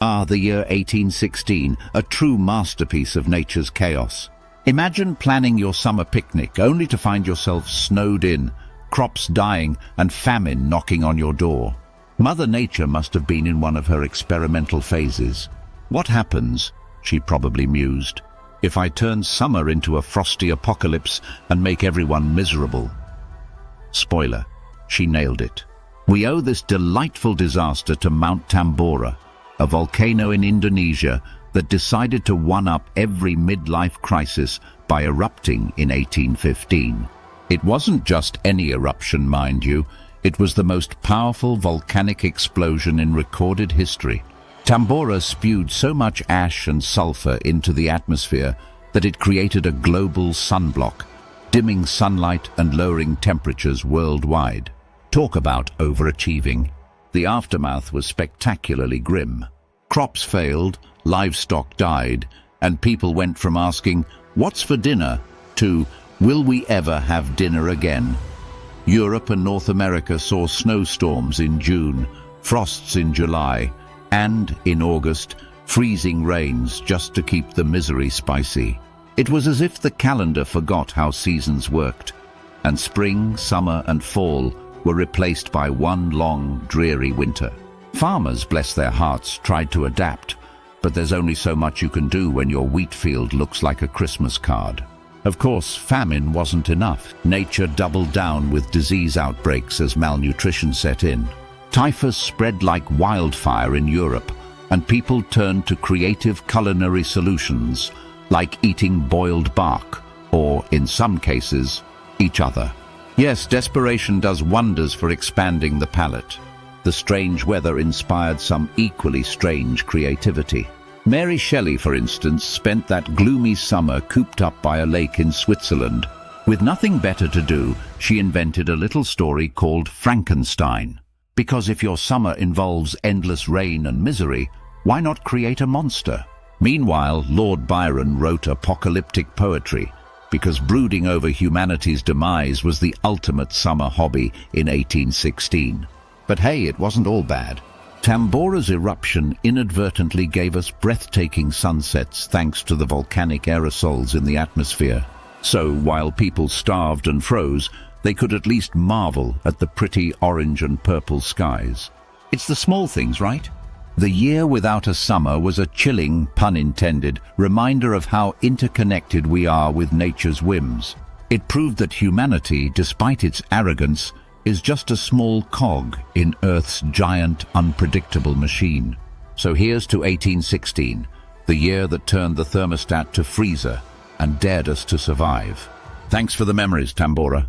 Ah, the year 1816, a true masterpiece of nature's chaos. Imagine planning your summer picnic only to find yourself snowed in, crops dying and famine knocking on your door. Mother Nature must have been in one of her experimental phases. What happens, she probably mused, if I turn summer into a frosty apocalypse and make everyone miserable? Spoiler, she nailed it. We owe this delightful disaster to Mount Tambora, a volcano in Indonesia that decided to one-up every midlife crisis by erupting in 1815. It wasn't just any eruption, mind you. It was the most powerful volcanic explosion in recorded history. Tambora spewed so much ash and sulfur into the atmosphere that it created a global sunblock, dimming sunlight and lowering temperatures worldwide. Talk about overachieving. The aftermath was spectacularly grim. Crops failed, livestock died, and people went from asking, "What's for dinner?" to, "Will we ever have dinner again?" Europe and North America saw snowstorms in June, frosts in July, and, in August, freezing rains just to keep the misery spicy. It was as if the calendar forgot how seasons worked, and spring, summer, and fall were replaced by one long, dreary winter. Farmers, bless their hearts, tried to adapt, but there's only so much you can do when your wheat field looks like a Christmas card. Of course, famine wasn't enough. Nature doubled down with disease outbreaks as malnutrition set in. Typhus spread like wildfire in Europe, and people turned to creative culinary solutions, like eating boiled bark, or, in some cases, each other. Yes, desperation does wonders for expanding the palate. The strange weather inspired some equally strange creativity. Mary Shelley, for instance, spent that gloomy summer cooped up by a lake in Switzerland. With nothing better to do, she invented a little story called Frankenstein. Because if your summer involves endless rain and misery, why not create a monster? Meanwhile, Lord Byron wrote apocalyptic poetry, because brooding over humanity's demise was the ultimate summer hobby in 1816. But hey, it wasn't all bad. Tambora's eruption inadvertently gave us breathtaking sunsets thanks to the volcanic aerosols in the atmosphere. So, while people starved and froze, they could at least marvel at the pretty orange and purple skies. It's the small things, right? The year without a summer was a chilling, pun intended, reminder of how interconnected we are with nature's whims. It proved that humanity, despite its arrogance, is just a small cog in Earth's giant, unpredictable machine. So here's to 1816, the year that turned the thermostat to freezer and dared us to survive. Thanks for the memories, Tambora.